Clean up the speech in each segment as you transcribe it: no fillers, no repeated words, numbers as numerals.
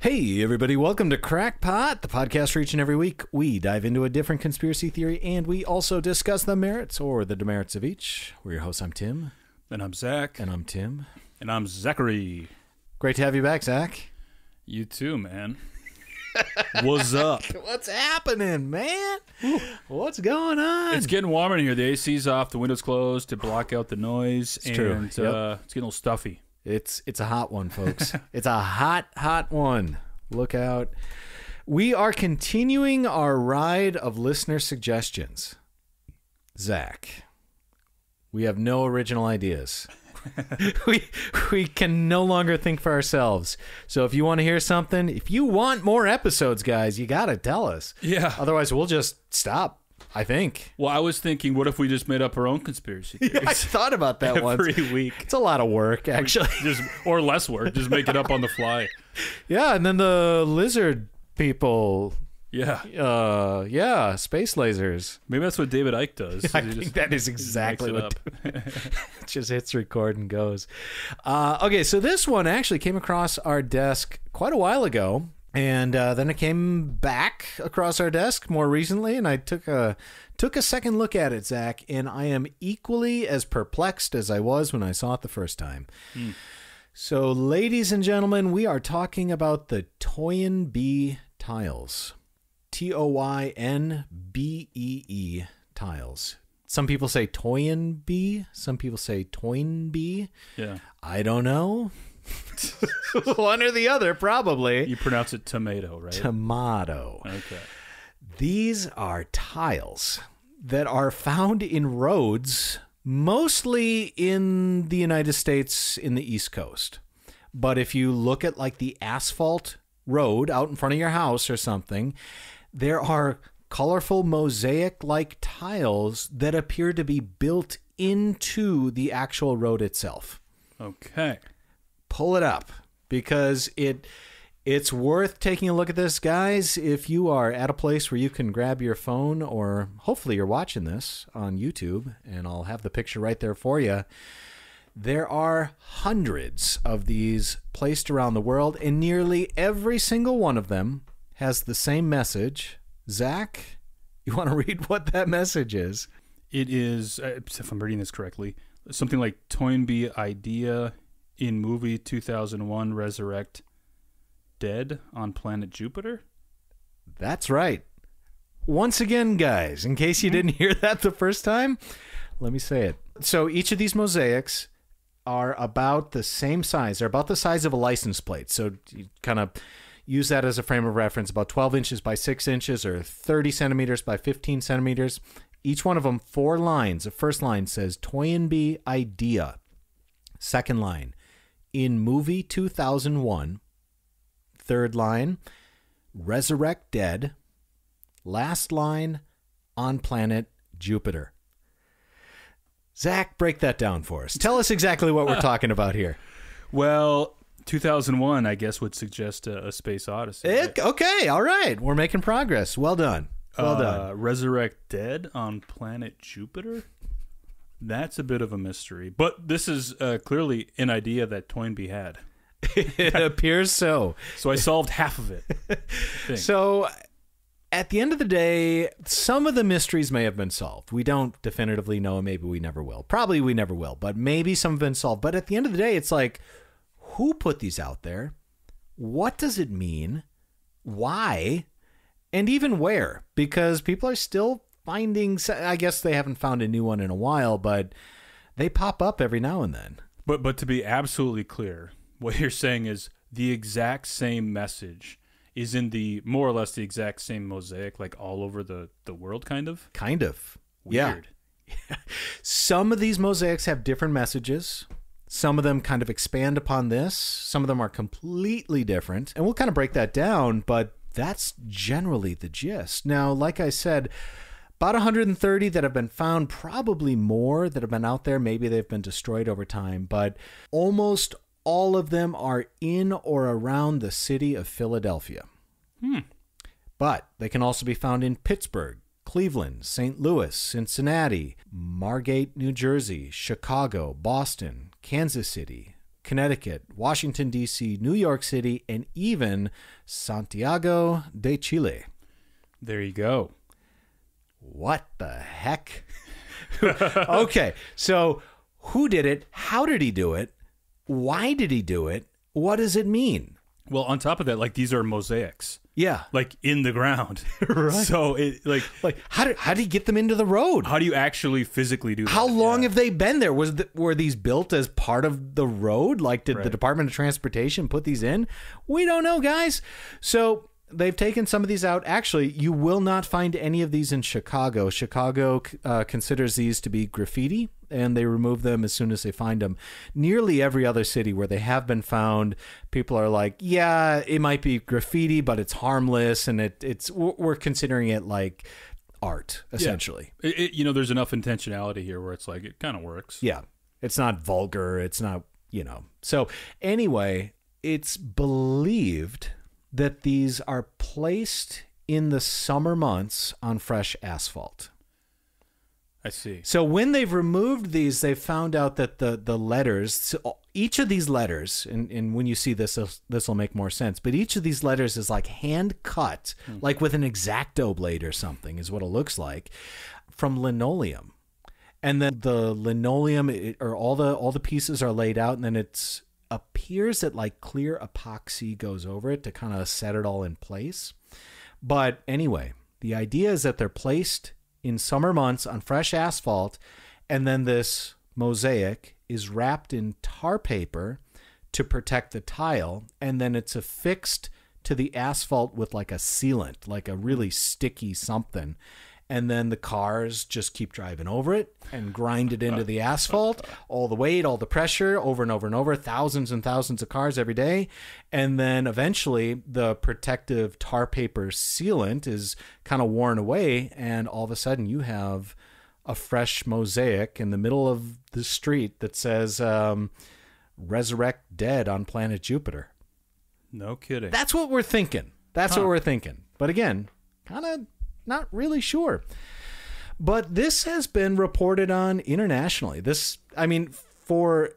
Hey, everybody, welcome to Crackpot, the podcast where each and every week we dive into a different conspiracy theory and we also discuss the merits or the demerits of each. We're your hosts. I'm Tim. And I'm Zach. And I'm Tim. And I'm Zachary. Great to have you back, Zach. You too, man. What's up? What's happening, man? What's going on? It's getting warmer in here. The AC's off, the window's closed to block out the noise. It's true. Yep. It's getting a little stuffy. It's a hot one, folks. It's a hot one. Look out. We are continuing our ride of listener suggestions. Zach, we have no original ideas. we can no longer think for ourselves. So if you want to hear something, if you want more episodes, guys, you got to tell us. Yeah. Otherwise, we'll just stop. I think. Well, I was thinking, what if we just made up our own conspiracy theories? Yeah, I thought about that once. Every week. It's a lot of work, actually. Or less work. Just make it up on the fly. Yeah, and then the lizard people. Yeah. Space lasers. Maybe that's what David Icke does. I think that is exactly what it just hits record and goes. Okay, so this one actually came across our desk quite a while ago. And then it came back across our desk more recently, and I took a second look at it, Zach, and I am equally as perplexed as I was when I saw it the first time. So, ladies and gentlemen, we are talking about the Toynbee Tiles. Toynbee Tiles. Some people say Toynbee, some people say Toynbee. Yeah. I don't know. One or the other, probably. You pronounce it tomato, right? Tomato. Okay. These are tiles that are found in roads, mostly in the United States in the East Coast. But if you look at like the asphalt road out in front of your house or something, there are colorful mosaic-like tiles that appear to be built into the actual road itself. Okay. Pull it up because it's worth taking a look at this, guys. If you are at a place where you can grab your phone, or hopefully you're watching this on YouTube, and I'll have the picture right there for you. There are hundreds of these placed around the world, and nearly every single one of them has the same message. Zach, you want to read what that message is? It is, if I'm reading this correctly, something like Toynbee idea in movie 2001 resurrect dead on planet Jupiter. That's right. Once again, guys, in case you didn't hear that the first time, let me say it. So each of these mosaics are about the same size. They're about the size of a license plate. So you kind of use that as a frame of reference, about 12 inches by 6 inches or 30 centimeters by 15 centimeters. Each one of them, 4 lines. The first line says Toynbee idea. Second line, in movie 2001. Third line, resurrect dead. Last line, on planet Jupiter. Zach, break that down for us. Tell us exactly what we're talking about here. Well, 2001, I guess, would suggest a space odyssey. Right? Okay, all right. We're making progress. Well done. Well done. Resurrect dead on planet Jupiter? That's a bit of a mystery. But this is clearly an idea that Toynbee had. It appears so. So I solved half of it. So at the end of the day, some of the mysteries may have been solved. We don't definitively know. Maybe we never will. Probably we never will. But maybe some have been solved. But at the end of the day, it's like, who put these out there? What does it mean? Why? And even where? Because people are still finding, I guess they haven't found a new one in a while, but they pop up every now and then. But to be absolutely clear, what you're saying is the exact same message is in the more or less the exact same mosaic, like all over the world, kind of? Kind of. Weird. Yeah. Some of these mosaics have different messages. Some of them kind of expand upon this. Some of them are completely different. And we'll kind of break that down, but that's generally the gist. Now, like I said, about 130 that have been found, probably more that have been out there. Maybe they've been destroyed over time, but almost all of them are in or around the city of Philadelphia. But they can also be found in Pittsburgh, Cleveland, St. Louis, Cincinnati, Margate, New Jersey, Chicago, Boston, Kansas City, Connecticut, Washington, D.C., New York City, and even Santiago de Chile. There you go. What the heck? Okay, so who did it? How did he do it? Why did he do it? What does it mean? Well, on top of that, like, these are mosaics. Yeah. Like, in the ground. Right. So, it like how did he get them into the road? how do you actually physically do that? How long have they been there? Were these built as part of the road? Like, did the Department of Transportation put these in? We don't know, guys. So they've taken some of these out. Actually, you will not find any of these in Chicago. Chicago considers these to be graffiti, and they remove them as soon as they find them. Nearly every other city where they have been found, people are like, yeah, it might be graffiti, but it's harmless, and we're considering it like art, essentially. Yeah. There's enough intentionality here where it's like, it kind of works. Yeah. It's not vulgar. It's not, So anyway, it's believed that these are placed in the summer months on fresh asphalt. I see. So when they've removed these, they've found out that the letters, so each of these letters, and when you see this will make more sense, but each of these letters is like hand cut, like with an X-Acto blade or something is what it looks like, from linoleum. And then the linoleum, or all the pieces are laid out, and then it appears that like clear epoxy goes over it to kind of set it all in place. But anyway, the idea is that they're placed in summer months on fresh asphalt, and then this mosaic is wrapped in tar paper to protect the tile, and then it's affixed to the asphalt with like a sealant, like a really sticky something. And then the cars just keep driving over it and grind it into the asphalt, all the weight, all the pressure, over and over and over, thousands and thousands of cars every day. And then eventually the protective tar paper sealant is kind of worn away, and all of a sudden you have a fresh mosaic in the middle of the street that says, resurrect dead on planet Jupiter. No kidding. That's what we're thinking. That's what we're thinking. But again, kind of not really sure. But this has been reported on internationally. For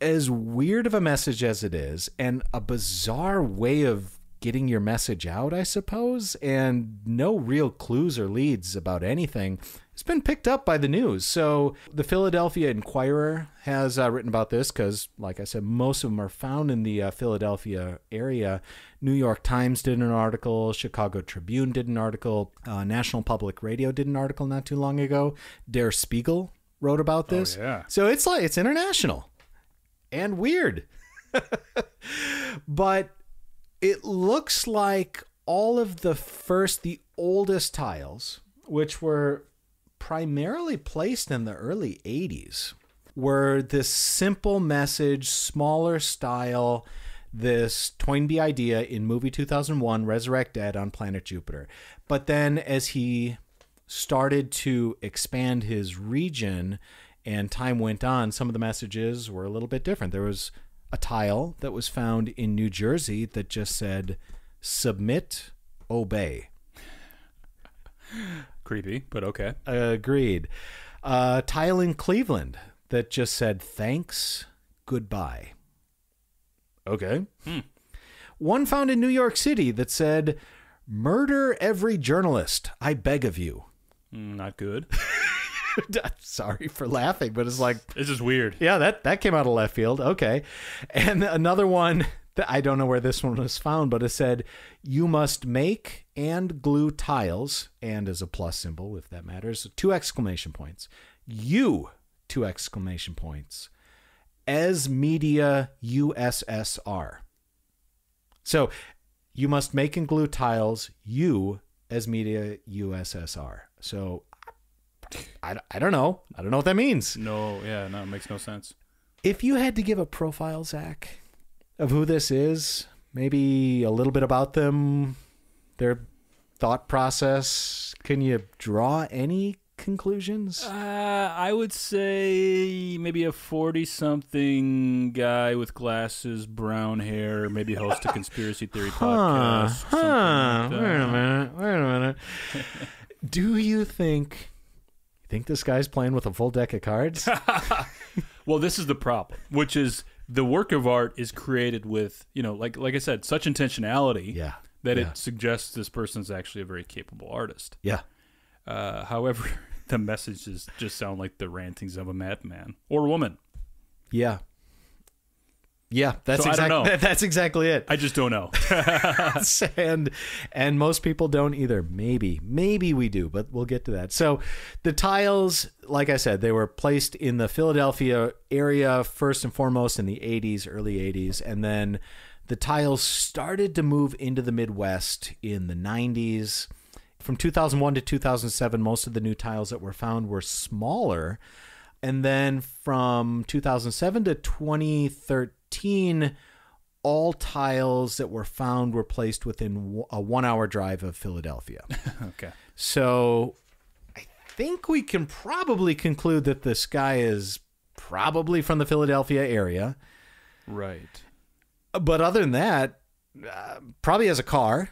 as weird of a message as it is, and a bizarre way of getting your message out, I suppose, and no real clues or leads about anything, it's been picked up by the news. So the Philadelphia Inquirer has written about this because, like I said, most of them are found in the Philadelphia area. New York Times did an article. Chicago Tribune did an article. National Public Radio did an article not too long ago. Der Spiegel wrote about this. Oh, yeah. So it's international and weird. But it looks like all of the oldest tiles, which were primarily placed in the early 80s, were this simple message, smaller style, this Toynbee idea in movie 2001, Resurrect Dead on Planet Jupiter. But then as he started to expand his region and time went on, some of the messages were a little bit different. There was a tile that was found in New Jersey that just said, submit, obey. Creepy, but okay. Agreed. Tile in Cleveland that just said, thanks, goodbye. Okay. One found in New York City that said, murder every journalist, I beg of you. Not good. Sorry for laughing, but it's like, This is weird. yeah, that came out of left field. Okay. And another one, I don't know where this one was found, but it said, you must make and glue tiles, and as a plus symbol, if that matters, 2 exclamation points. You, 2 exclamation points. As Media USSR. So you must make and glue tiles, you, as Media USSR. So I don't know. I don't know what that means. No, it makes no sense. If you had to give a profile, Zach, of who this is, maybe a little bit about them, their thought process, can you draw any conclusions? I would say maybe a 40-something guy with glasses, brown hair, maybe host a conspiracy theory podcast. Like Wait a minute. Do you think this guy's playing with a full deck of cards? Well, this is the problem, which is the work of art is created with, like I said, such intentionality that it suggests this person's actually a very capable artist. Yeah. However, the messages just sound like the rantings of a madman or woman. Yeah. Yeah, that's I don't know. That's exactly it. I just don't know. and most people don't either. Maybe we do, but we'll get to that. So the tiles, like I said, they were placed in the Philadelphia area first and foremost in the 80s, early 80s, and then the tiles started to move into the Midwest in the 90s. From 2001 to 2007, most of the new tiles that were found were smaller. And then from 2007 to 2013, all tiles that were found were placed within a 1 hour drive of Philadelphia. Okay. So I think we can probably conclude that this guy is probably from the Philadelphia area. Right. But other than that, probably has a car.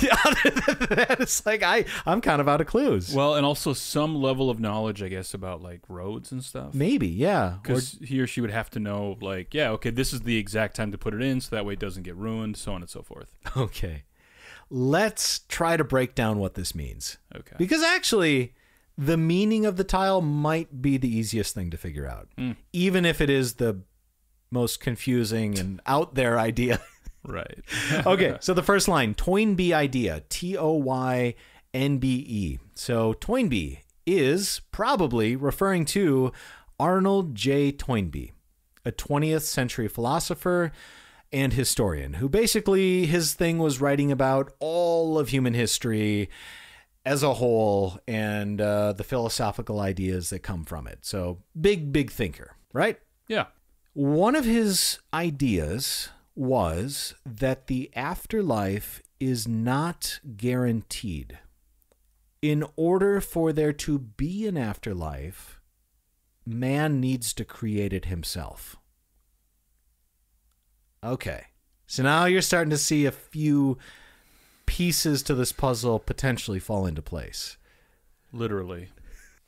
Yeah. Other than that, it's like I'm kind of out of clues. Well, and also some level of knowledge, I guess, about like roads and stuff. Maybe, yeah. Because he or she would have to know, like, yeah, okay, this is the exact time to put it in, so that way it doesn't get ruined, so on and so forth. Okay. Let's try to break down what this means. Okay. Because actually, the meaning of the tile might be the easiest thing to figure out, even if it is the most confusing and out there idea. Right. Okay, so the first line, Toynbee idea, Toynbe. So Toynbee is probably referring to Arnold J. Toynbee, a 20th century philosopher and historian who basically his thing was writing about all of human history as a whole and the philosophical ideas that come from it. So big thinker, right? Yeah. One of his ideas was that the afterlife is not guaranteed. In order for there to be an afterlife, man needs to create it himself. Okay, so now you're starting to see a few pieces to this puzzle potentially fall into place. Literally.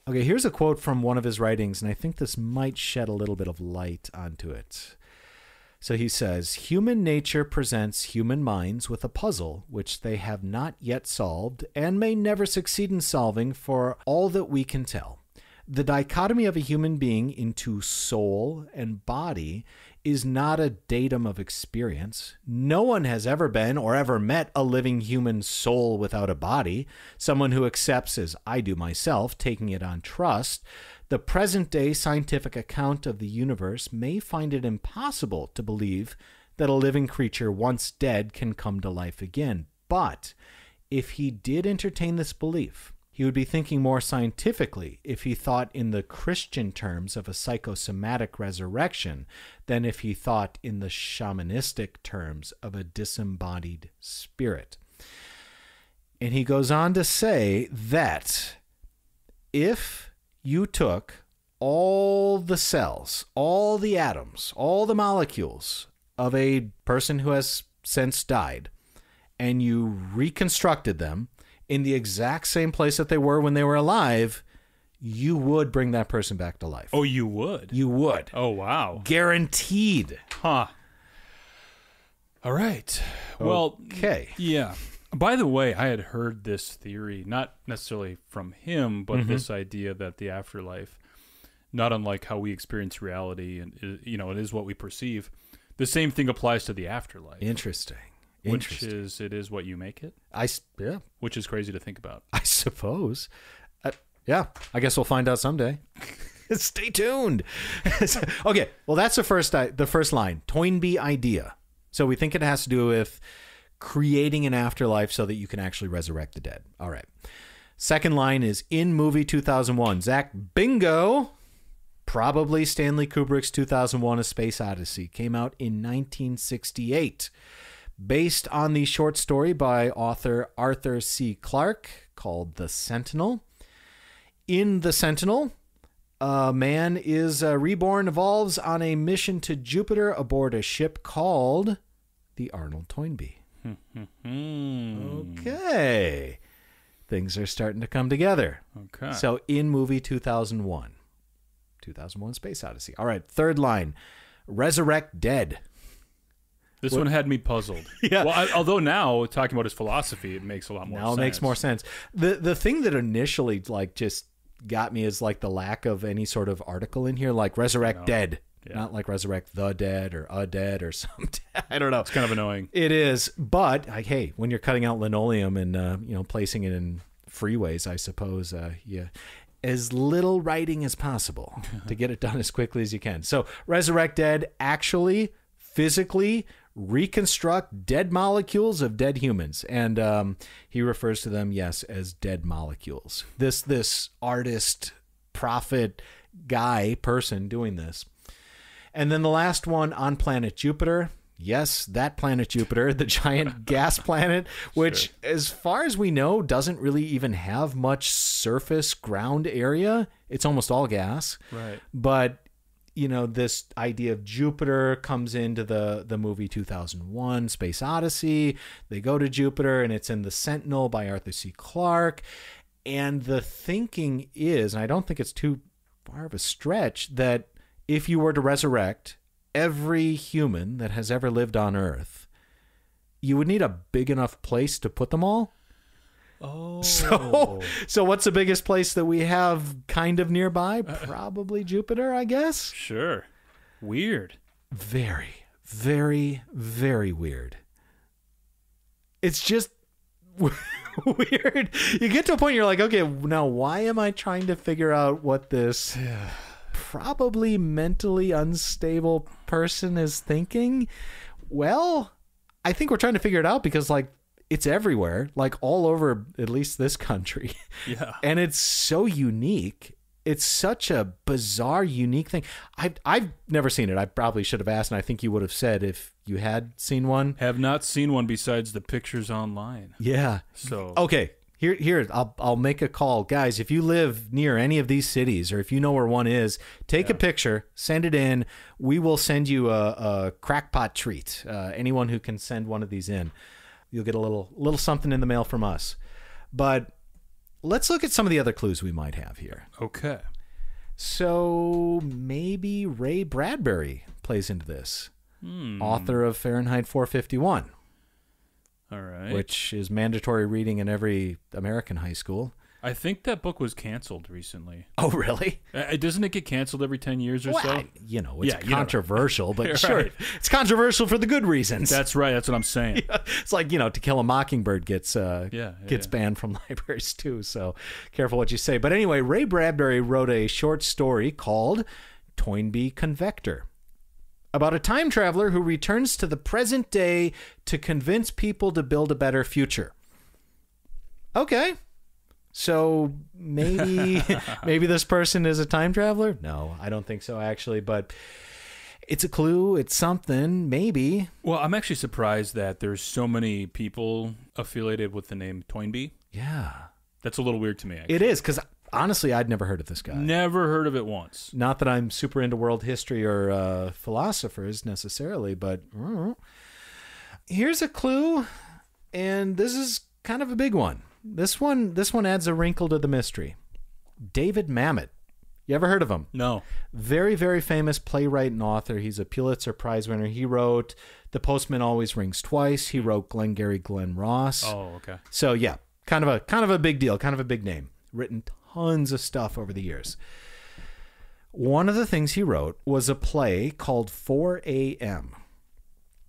Okay, here's a quote from one of his writings, and I think this might shed a little bit of light onto it. So he says, human nature presents human minds with a puzzle which they have not yet solved and may never succeed in solving for all that we can tell. The dichotomy of a human being into soul and body is not a datum of experience. No one has ever been or ever met a living human soul without a body, someone who accepts as I do myself, taking it on trust. The present-day scientific account of the universe may find it impossible to believe that a living creature once dead can come to life again. But if he did entertain this belief, he would be thinking more scientifically if he thought in the Christian terms of a psychosomatic resurrection than if he thought in the shamanistic terms of a disembodied spirit. And he goes on to say that if you took all the cells, all the atoms, all the molecules of a person who has since died, and you reconstructed them in the exact same place that they were when they were alive, you would bring that person back to life. Oh, you would? You would. Oh, wow. Guaranteed. Huh. All right. Well, okay. Yeah. By the way, I had heard this theory, not necessarily from him, but this idea that the afterlife, not unlike how we experience reality, and it is what we perceive, the same thing applies to the afterlife. Interesting. Which is, it is what you make it. Yeah. Which is crazy to think about. I suppose. Yeah. I guess we'll find out someday. Stay tuned. Okay. Well, that's the first line. Toynbee idea. So we think it has to do with creating an afterlife so that you can actually resurrect the dead. All right. Second line is in movie 2001. Zach, bingo. Probably Stanley Kubrick's 2001: A Space Odyssey. Came out in 1968. Based on the short story by author Arthur C. Clarke called The Sentinel. In The Sentinel, a man is reborn, evolves on a mission to Jupiter aboard a ship called the Arnold Toynbee. Okay. Things are starting to come together. Okay. So in movie 2001. 2001 Space Odyssey. All right, third line, resurrect dead. This one had me puzzled. Yeah. Well, although now, talking about his philosophy, it makes a lot more sense. Now it makes more sense. The thing that initially like just got me is like the lack of any sort of article in here, like resurrect dead. Yeah. Not like resurrect the dead or a dead or something. I don't know. It's kind of annoying. It is. But, like, hey, when you're cutting out linoleum and, placing it in freeways, I suppose, as little writing as possible to get it done as quickly as you can. So resurrect dead, actually, physically reconstruct dead molecules of dead humans. And he refers to them, yes, as dead molecules. This artist, prophet, person doing this. And then the last one, on planet Jupiter. Yes, that planet Jupiter, the giant gas planet, which, as far as we know, doesn't really even have much surface ground area. It's almost all gas. Right. But, this idea of Jupiter comes into the movie 2001, Space Odyssey. They go to Jupiter, and it's in The Sentinel by Arthur C. Clarke. And the thinking is, and I don't think it's too far of a stretch, that if you were to resurrect every human that has ever lived on Earth, you would need a big enough place to put them all. Oh. So what's the biggest place that we have kind of nearby? Probably Jupiter, I guess. Sure. Weird. Very, very, very weird. It's just weird. You get to a point you're like, okay, now why am I trying to figure out what this probably mentally unstable person is thinking? Well, I think we're trying to figure it out because, like, it's everywhere, like all over at least this country. Yeah. And it's so unique. It's such a bizarre, unique thing. I've never seen it. I probably should have asked, and I think you would have said if you had seen one. Have not seen one besides the pictures online. Yeah. So okay. Here, I'll make a call. Guys, if you live near any of these cities or if you know where one is, take a picture, send it in. We will send you a crackpot treat. Anyone who can send one of these in, you'll get a little something in the mail from us. But let's look at some of the other clues we might have here. Okay. So maybe Ray Bradbury plays into this. Author of Fahrenheit 451. All right. Which is mandatory reading in every American high school. I think that book was canceled recently. Oh, really? Doesn't it get canceled every 10 years or so? It's controversial, but sure, right. It's controversial for the good reasons. That's right. That's what I'm saying. Yeah. It's like, To Kill a Mockingbird gets banned from libraries too, so careful what you say. But anyway, Ray Bradbury wrote a short story called Toynbee Convector, about a time traveler who returns to the present day to convince people to build a better future. Okay. So maybe this person is a time traveler? No, I don't think so, actually, but it's a clue. It's something, maybe. Well, I'm actually surprised that there's so many people affiliated with the name Toynbee. Yeah. That's a little weird to me, actually. It is, because honestly, I'd never heard of this guy. Never heard of it once. Not that I'm super into world history or philosophers necessarily, but here's a clue, and this is kind of a big one. This one adds a wrinkle to the mystery. David Mamet. You ever heard of him? No. Very, very famous playwright and author. He's a Pulitzer Prize winner. He wrote The Postman Always Rings Twice. He wrote Glengarry Glen Ross. Oh, okay. So yeah, kind of a big deal, kind of a big name. Written tons of stuff over the years. One of the things he wrote was a play called 4 a.m.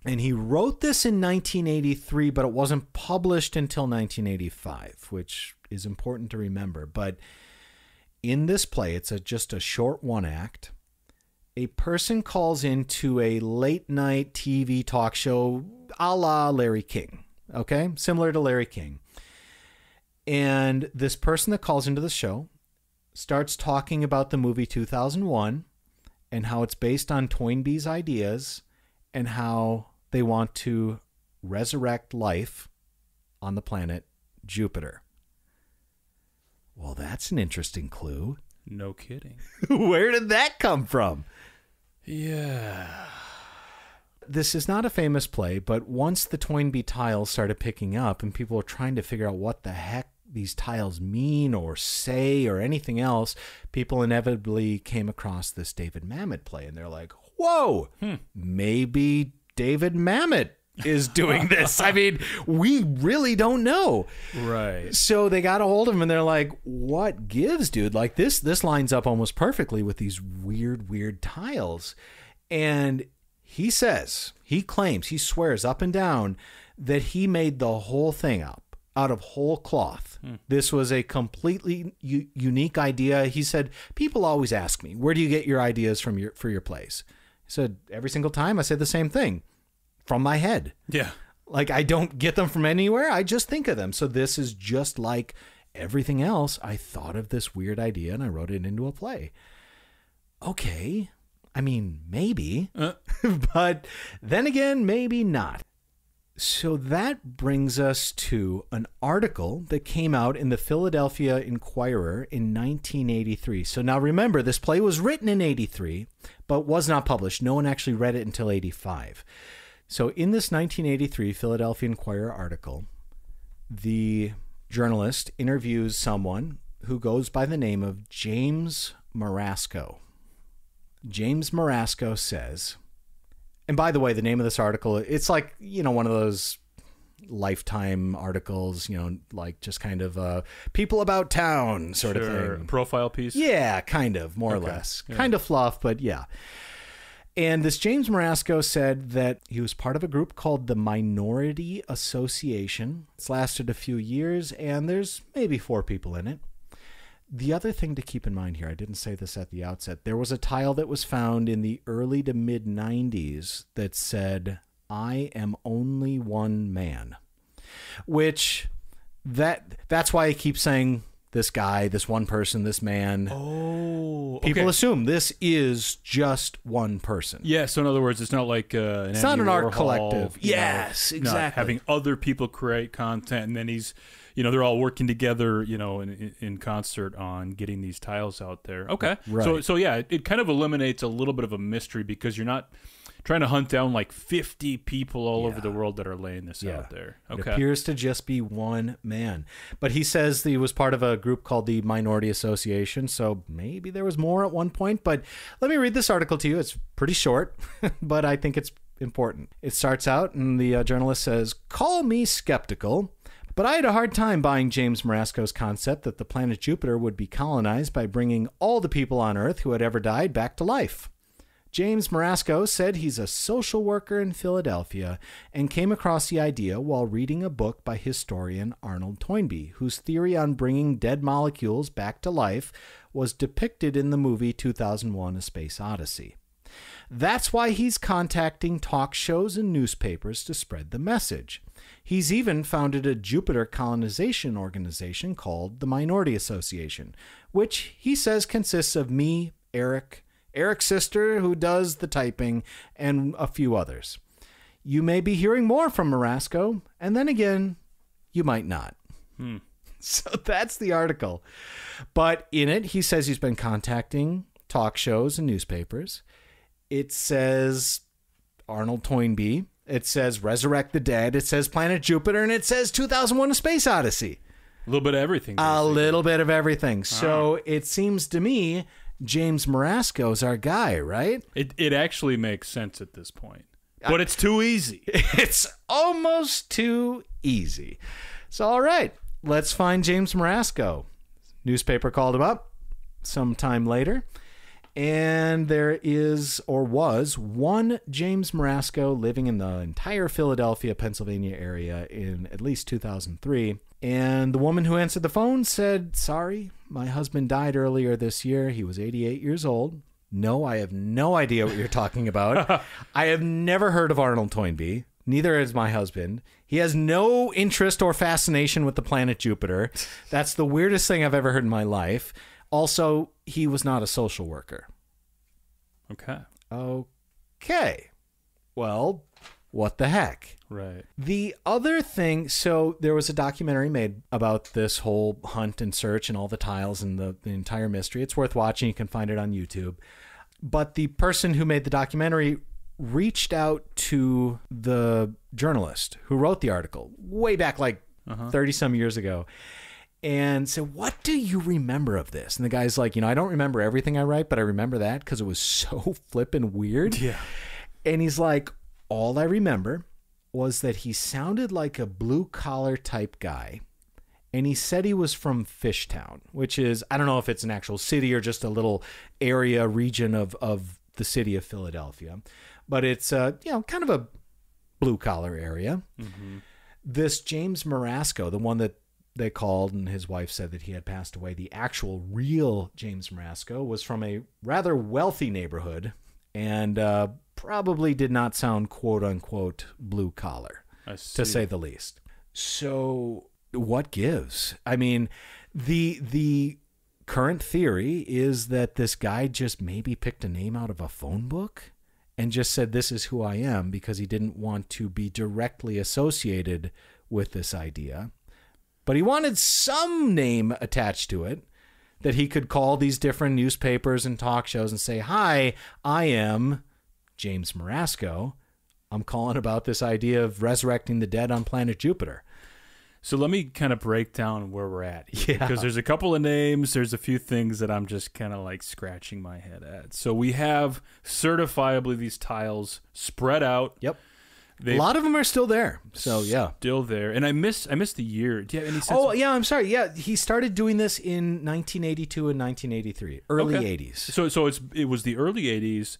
And he wrote this in 1983, but it wasn't published until 1985, which is important to remember. But in this play, it's just a short one act. A person calls into a late night TV talk show a la Larry King, okay? Similar to Larry King. And this person that calls into the show starts talking about the movie 2001 and how it's based on Toynbee's ideas and how they want to resurrect life on the planet Jupiter. Well, that's an interesting clue. No kidding. Where did that come from? Yeah. This is not a famous play, but once the Toynbee Tiles started picking up and people were trying to figure out what the heck these tiles mean or say or anything else, people inevitably came across this David Mamet play, and they're like, whoa, maybe David Mamet is doing this. I mean, we really don't know. Right. So they got a hold of him and they're like, what gives, dude? Like this lines up almost perfectly with these weird tiles. And he claims, he swears up and down that he made the whole thing up out of whole cloth. This was a completely unique idea. He said, people always ask me, where do you get your ideas for your plays? He said, every single time I say the same thing. From my head. Yeah. Like, I don't get them from anywhere. I just think of them. So this is just like everything else. I thought of this weird idea and I wrote it into a play. Okay. I mean, maybe. But then again, maybe not. So that brings us to an article that came out in the Philadelphia Inquirer in 1983. So now remember, this play was written in 83, but was not published. No one actually read it until 85. So in this 1983 Philadelphia Inquirer article, the journalist interviews someone who goes by the name of James Marasco. James Marasco says, and by the way, the name of this article, it's like, one of those Lifetime articles, like just kind of people about town sort of thing. Profile piece? Yeah, kind of, more or less. Yeah. Kind of fluff, but yeah. And this James Marasco said that he was part of a group called the Minority Association. It's lasted a few years, and there's maybe 4 people in it. The other thing to keep in mind here, I didn't say this at the outset, there was a tile that was found in the early to mid-90s that said, I am only one man. Which, that's why I keep saying this guy, this one person, this man. Oh, okay. People assume this is just one person. Yeah, so in other words, it's not like it's not an art collective. Yes, exactly. Not having other people create content, and then he's, they're all working together, in concert on getting these tiles out there. Okay, right. So yeah, it kind of eliminates a little bit of a mystery because you're not trying to hunt down like 50 people all over the world that are laying this out there. Okay. It appears to just be one man. But he says he was part of a group called the Minority Association, so maybe there was more at one point. But let me read this article to you. It's pretty short, but I think it's important. It starts out, and the journalist says, call me skeptical, but I had a hard time buying James Marasco's concept that the planet Jupiter would be colonized by bringing all the people on Earth who had ever died back to life. James Marasco said he's a social worker in Philadelphia and came across the idea while reading a book by historian Arnold Toynbee, whose theory on bringing dead molecules back to life was depicted in the movie 2001: A Space Odyssey. That's why he's contacting talk shows and newspapers to spread the message. He's even founded a Jupiter colonization organization called the Minority Association, which he says consists of me, Eric's sister, who does the typing, and a few others. You may be hearing more from Marasco, and then again, you might not. So that's the article. But in it, he says he's been contacting talk shows and newspapers. It says Arnold Toynbee. It says Resurrect the Dead. It says Planet Jupiter, and it says 2001: A Space Odyssey. A little bit of everything. A little bit of everything. So it seems to me James Marasco's our guy, right? It actually makes sense at this point. But it's too easy. It's almost too easy. So, all right, let's find James Marasco. Newspaper called him up sometime later. And there is, or was, one James Marasco living in the entire Philadelphia, Pennsylvania area in at least 2003. And the woman who answered the phone said, sorry, my husband died earlier this year. He was 88 years old. No, I have no idea what you're talking about. I have never heard of Arnold Toynbee. Neither has my husband. He has no interest or fascination with the planet Jupiter. That's the weirdest thing I've ever heard in my life. Also, he was not a social worker. Okay. Well, what the heck? Right. The other thing, so there was a documentary made about this whole hunt and search and all the tiles and the entire mystery. It's worth watching. You can find it on YouTube. But the person who made the documentary reached out to the journalist who wrote the article way back like 30 some years ago. and said, "What do you remember of this?" And the guy's like, "I don't remember everything I write, but I remember that because it was so flippin' weird." Yeah. And he's like, "All I remember was that he sounded like a blue-collar type guy. And he said he was from Fishtown, which is, I don't know if it's an actual city or just a little area, region of the city of Philadelphia. But it's, kind of a blue-collar area." Mm-hmm. This James Marasco, the one that they called and his wife said that he had passed away, the actual real James Marasco was from a rather wealthy neighborhood and probably did not sound quote-unquote blue-collar, to say the least. So what gives? I mean, the current theory is that this guy just maybe picked a name out of a phone book and just said, "This is who I am," because he didn't want to be directly associated with this idea. But he wanted some name attached to it that he could call these different newspapers and talk shows and say, "Hi, I am James Marasco. I'm calling about this idea of resurrecting the dead on planet Jupiter." So let me kind of break down where we're at here, because there's a couple of names. There's a few things that I'm just kind of like scratching my head at. So we have certifiably these tiles spread out. Yep. A lot of them are still there. So yeah, still there. And I missed the year. Do you have any sense? Oh yeah, I'm sorry. Yeah, he started doing this in 1982 and 1983, early 80s. So it was the early 80s.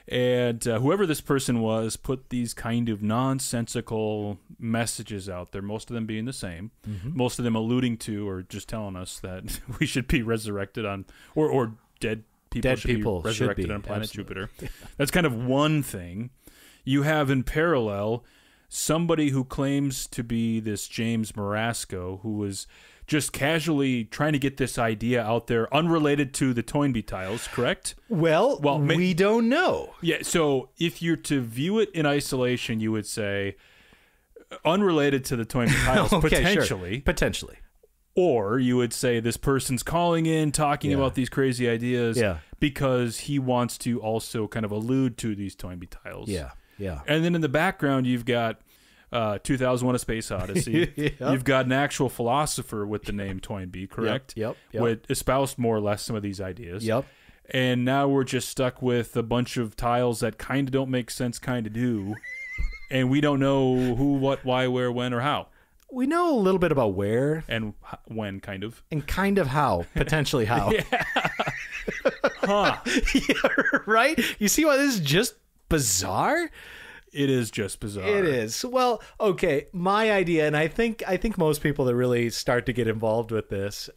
And whoever this person was put these kind of nonsensical messages out there, most of them being the same, most of them alluding to or just telling us that we should be resurrected on, or dead people should be resurrected on planet Jupiter. That's kind of one thing. You have in parallel somebody who claims to be this James Marasco, who was just casually trying to get this idea out there, unrelated to the Toynbee Tiles, correct? Well, we don't know. Yeah, so if you're to view it in isolation, you would say unrelated to the Toynbee Tiles, okay, potentially. Sure. Potentially. Or you would say this person's calling in, talking about these crazy ideas because he wants to also kind of allude to these Toynbee Tiles. Yeah, yeah. And then in the background, you've got 2001: A Space Odyssey. Yep. You've got an actual philosopher with the name Toynbee, correct? Yep. With espoused more or less some of these ideas. Yep. And now we're just stuck with a bunch of tiles that kind of don't make sense, kind of do. And we don't know who, what, why, where, when, or how. We know a little bit about where. And when, kind of. And kind of how. Potentially how. Yeah. Huh. Yeah, right? You see why this is just bizarre? It is just bizarre. It is. Well, okay, my idea, and I think most people that really start to get involved with this,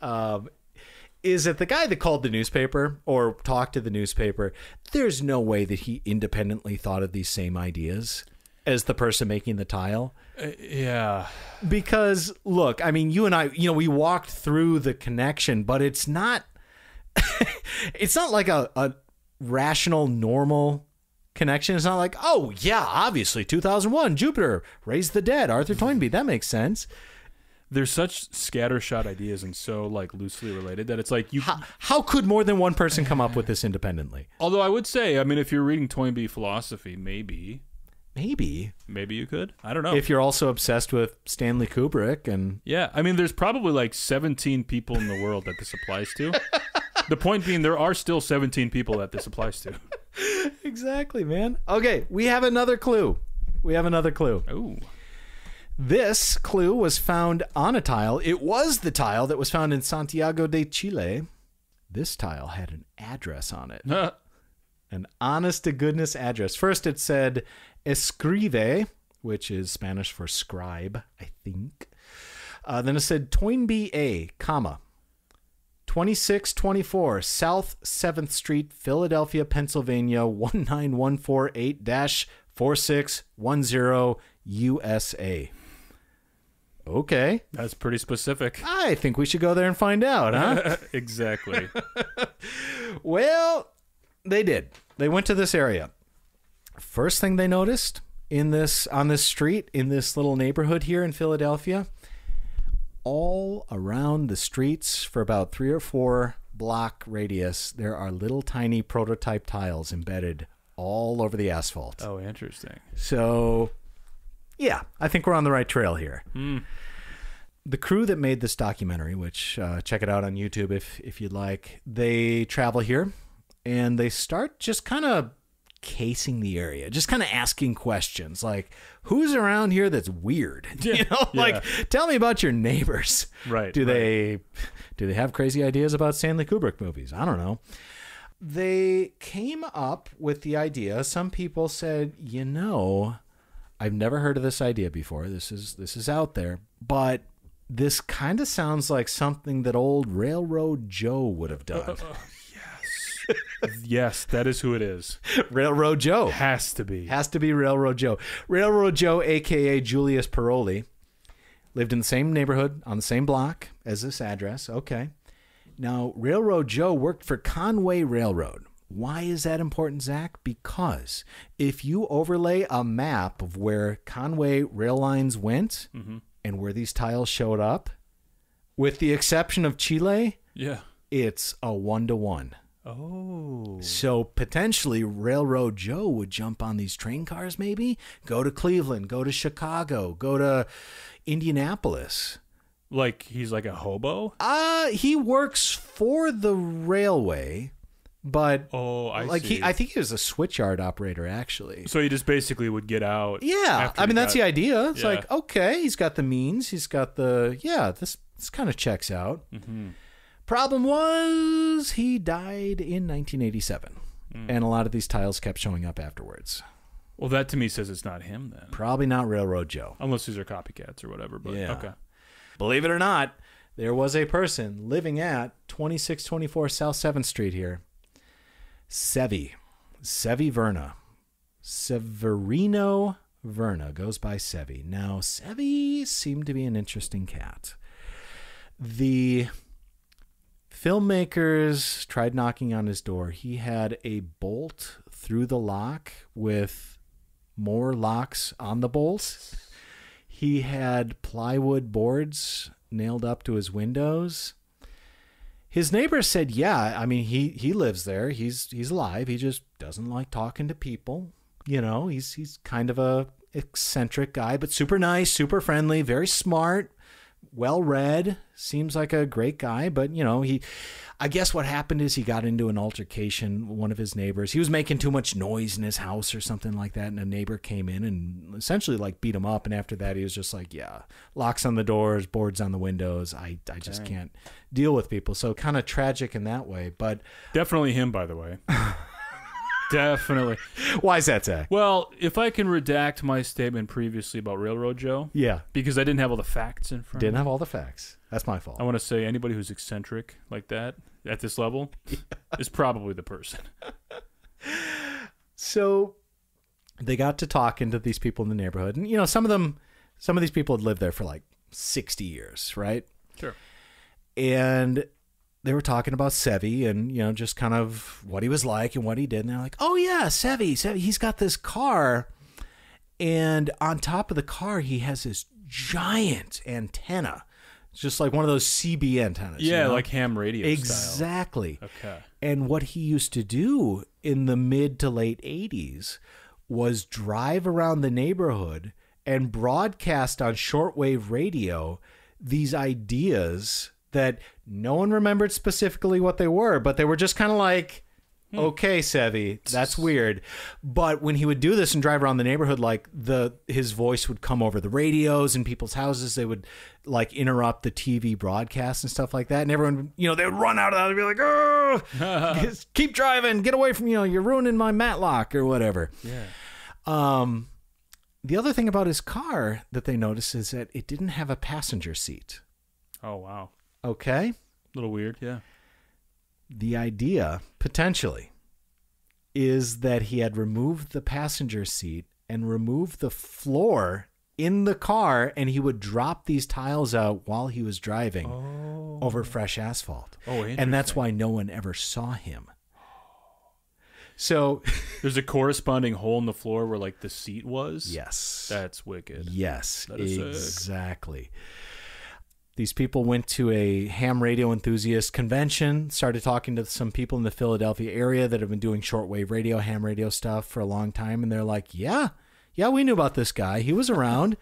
is that the guy that called the newspaper or talked to the newspaper, there's no way that he independently thought of these same ideas as the person making the tile. Yeah. Because, look, I mean, you and I, we walked through the connection, but it's not, it's not like a rational, normal connection. It's not like, oh yeah, obviously 2001 Jupiter raised the dead, Arthur Toynbee, that makes sense. There's such scattershot ideas and so like loosely related that it's like how could more than one person come up with this independently? Although I would say, I mean, if you're reading Toynbee philosophy, maybe you could. I don't know. If you're also obsessed with Stanley Kubrick and yeah, I mean, there's probably like 17 people in the world that this applies to. The point being, there are still 17 people that this applies to. Exactly, man. Okay, we have another clue. Oh. This clue was found on a tile. It was the tile that was found in Santiago de Chile. This tile had an address on it. An honest-to-goodness address. First, it said escribe, which is Spanish for scribe, I think. Then it said Toynbee A, comma, 2624 South 7th Street, Philadelphia, Pennsylvania, 19148-4610 USA. Okay. That's pretty specific. I think we should go there and find out, huh? Exactly. Well, they did. They went to this area. First thing they noticed on this street, in this little neighborhood here in Philadelphia, all around the streets for about 3 or 4 block radius, there are little tiny prototype tiles embedded all over the asphalt. Oh, interesting. So, yeah, I think we're on the right trail here. the crew that made this documentary, which check it out on YouTube if you'd like, they travel here and they start just kind of casing the area, just kind of asking questions like, who's around here that's weird? You know, like, tell me about your neighbors. Right. Do they have crazy ideas about Stanley Kubrick movies? I don't know. They came up with the idea. Some people said, you know, I've never heard of this idea before. This is out there, but this kind of sounds like something that old Railroad Joe would have done. Yes, that is who it is. Railroad Joe. Has to be. Has to be Railroad Joe. Railroad Joe, a.k.a. Julius Paroli, lived in the same neighborhood on the same block as this address. Okay. Now, Railroad Joe worked for Conway Railroad. Why is that important, Zach? Because if you overlay a map of where Conway rail lines went and where these tiles showed up, with the exception of Chile, it's a 1-to-1. Oh. So potentially Railroad Joe would jump on these train cars, maybe go to Cleveland, go to Chicago, go to Indianapolis. Like he's like a hobo? He works for the railway, but I see. I think he was a switchyard operator actually. So he just basically would get out. Yeah. I mean, that's the idea. It's Yeah. like, okay, he's got the means, he's got the this kind of checks out. Problem was he died in 1987, and a lot of these tiles kept showing up afterwards. Well, that to me says it's not him then. Probably not Railroad Joe. Unless these are copycats or whatever. But okay. Believe it or not, there was a person living at 2624 South 7th Street here. Sevi Verna. Severino Verna goes by Sevi. Now, Sevi seemed to be an interesting cat. The filmmakers tried knocking on his door. He had a bolt through the lock with more locks on the bolts. He had plywood boards nailed up to his windows. His neighbors said, yeah, I mean, he lives there. He's alive. He just doesn't like talking to people. You know, he's kind of a eccentric guy, but super nice, super friendly, very smart, well-read, seems like a great guy. But, you know, I guess what happened is he got into an altercation with one of his neighbors. He was making too much noise in his house or something like that, and a neighbor came in and essentially like beat him up. And after that, he was just like, yeah, locks on the doors, boards on the windows. I just can't deal with people. So kind of tragic in that way. But definitely him, by the way. Definitely. Why is that, Zach? Well, if I can redact my statement previously about Railroad Joe. Yeah. Because I didn't have all the facts in front of me. Didn't have all the facts. That's my fault. I want to say anybody who's eccentric like that at this level is probably the person. So they got to talking to these people in the neighborhood. And, you know, some of these people had lived there for like 60 years, right? Sure. And they were talking about Sevi and, you know, just kind of what he was like and what he did. And they're like, oh, yeah, Sevi, he's got this car. And on top of the car, he has this giant antenna. It's just like one of those CB antennas. Yeah, you know? like ham radio Exactly. style. Okay. And what he used to do in the mid to late 80s was drive around the neighborhood and broadcast on shortwave radio these ideas that no one remembered specifically what they were, but they were just kind of like, okay, Sevi, that's weird. But when he would do this and drive around the neighborhood, like his voice would come over the radios in people's houses. They would like interrupt the TV broadcast and stuff like that. And everyone, you know, they would run out of that and be like, oh, keep driving, get away from, you know, you're ruining my matlock or whatever. Yeah. The other thing about his car that they noticed is that it didn't have a passenger seat. Oh, wow. Okay. A little weird, yeah. The idea, potentially, is that he had removed the passenger seat and removed the floor in the car, and he would drop these tiles out while he was driving over fresh asphalt. Oh, interesting. And that's why no one ever saw him. So there's a corresponding hole in the floor where like the seat was? Yes. That's wicked. Yes, that is exactly. Sick. These people went to a ham radio enthusiast convention, started talking to some people in the Philadelphia area that have been doing shortwave radio, ham radio stuff for a long time. And they're like, yeah, we knew about this guy. He was around.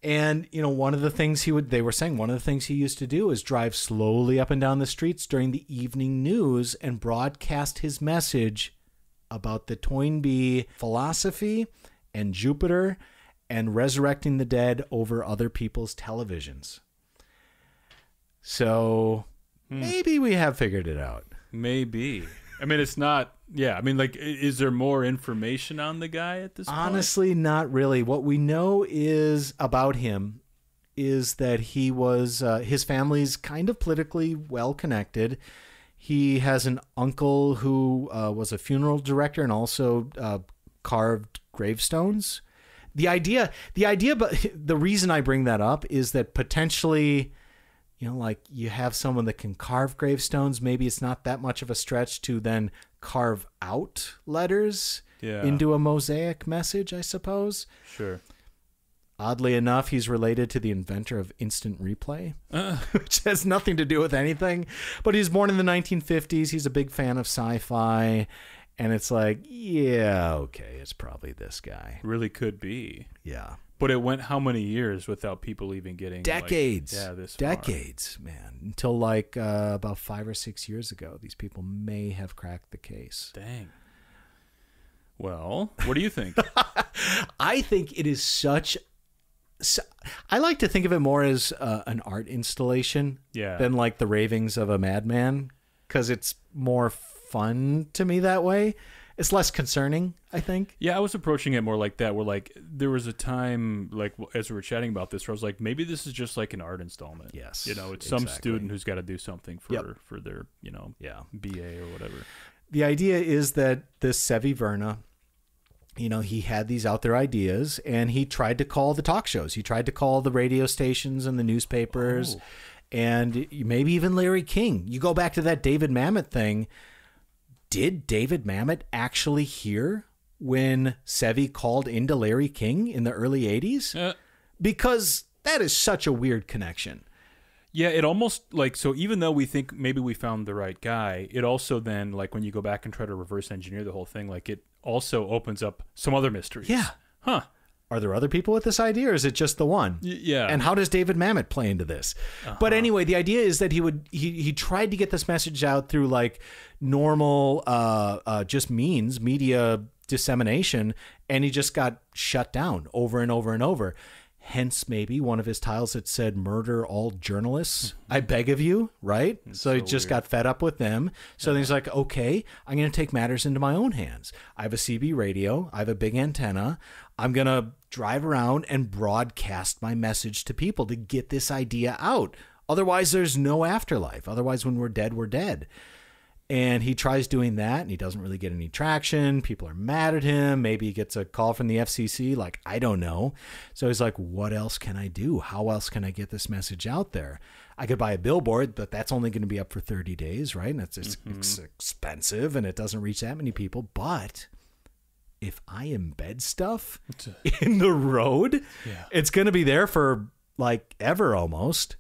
And, one of the things they were saying, one of the things he used to do is drive slowly up and down the streets during the evening news and broadcast his message about the Toynbee philosophy and Jupiter and resurrecting the dead over other people's televisions. So maybe we have figured it out. Maybe. I mean, it's not. Yeah. I mean, like, is there more information on the guy at this point? Honestly, not really. What we know is about him is that he was, his family's kind of politically well connected. He has an uncle who was a funeral director and also carved gravestones. The reason I bring that up is that potentially, like you have someone that can carve gravestones. Maybe it's not that much of a stretch to then carve out letters into a mosaic message, I suppose. Sure. Oddly enough, he's related to the inventor of instant replay, which has nothing to do with anything. But he's born in the 1950s. He's a big fan of sci-fi. And it's like, yeah, okay, it's probably this guy. Really could be. Yeah. But it went how many years without people even getting... Decades. This far? Decades, man. Until like about 5 or 6 years ago, these people may have cracked the case. Dang. Well, what do you think? I think it is such... I like to think of it more as an art installation than like the ravings of a madman, because it's more fun to me that way. It's less concerning, I think. Yeah, I was approaching it more like that, where like there was a time, like as we were chatting about this, where I was like, maybe this is just like an art installment. Yes, it's some student who's got to do something for their BA or whatever. The idea is that this Sevi Verna, he had these out there ideas, and he tried to call the talk shows. He tried to call the radio stations and the newspapers, and maybe even Larry King. You go back to that David Mamet thing. Did David Mamet actually hear when Sevi called into Larry King in the early 80s? Because that is such a weird connection. Yeah, it almost like, so even though we think maybe we found the right guy, it also then, like when you go back and try to reverse engineer the whole thing, like it also opens up some other mysteries. Yeah. Huh. Are there other people with this idea, or is it just the one? Yeah. And how does David Mamet play into this? But anyway, the idea is that he tried to get this message out through like normal just media dissemination, and he just got shut down over and over and over. Hence, maybe one of his tiles that said "murder all journalists, I beg of you," right? So he just got fed up with them. So then he's like, okay, I'm going to take matters into my own hands. I have a CB radio. I have a big antenna. I'm going to drive around and broadcast my message to people to get this idea out. Otherwise, there's no afterlife. Otherwise, when we're dead, we're dead. And he tries doing that, and he doesn't really get any traction. People are mad at him. Maybe he gets a call from the FCC. Like, I don't know. So he's like, what else can I do? How else can I get this message out there? I could buy a billboard, but that's only going to be up for 30 days, right? And it's expensive, and it doesn't reach that many people. But if I embed stuff in the road, it's going to be there for like ever almost.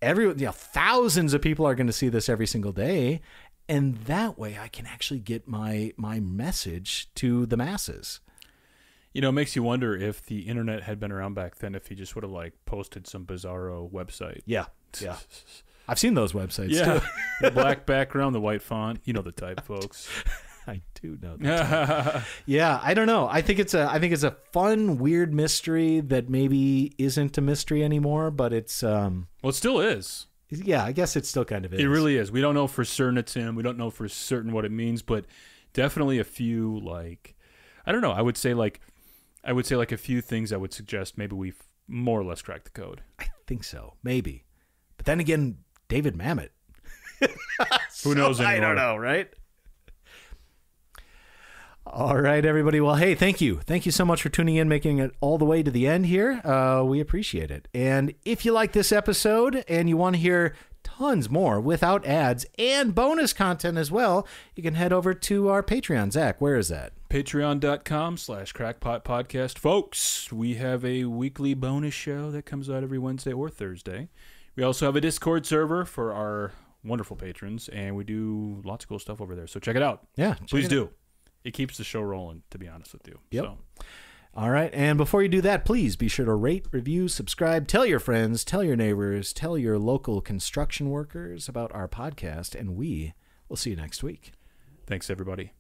Thousands of people are going to see this every single day. And that way I can actually get my message to the masses. It makes you wonder if the internet had been around back then, if he just would have like posted some bizarro website. Yeah. I've seen those websites too. The black background, the white font. You know the type, folks. I do know that. Yeah, I don't know. I think it's a fun, weird mystery that maybe isn't a mystery anymore, but it's well, it still is. Yeah, I guess it still kind of is. It really is. We don't know for certain it's him. We don't know for certain what it means, but definitely a few, like, I don't know. I would say like a few things that would suggest maybe we've more or less cracked the code. I think so, maybe. But then again, David Mamet. Who knows anymore? I don't know, right? All right, everybody. Well, hey, thank you. Thank you so much for tuning in, making it all the way to the end here. We appreciate it. And if you like this episode and you want to hear tons more without ads and bonus content as well, you can head over to our Patreon. Zach, where is that? Patreon.com/crackpotpodcast. Folks, we have a weekly bonus show that comes out every Wednesday or Thursday. We also have a Discord server for our wonderful patrons, and we do lots of cool stuff over there. So check it out. Yeah. Please do. It keeps the show rolling, to be honest with you. Yep. So. All right. And before you do that, please be sure to rate, review, subscribe, tell your friends, tell your neighbors, tell your local construction workers about our podcast, and we will see you next week. Thanks, everybody.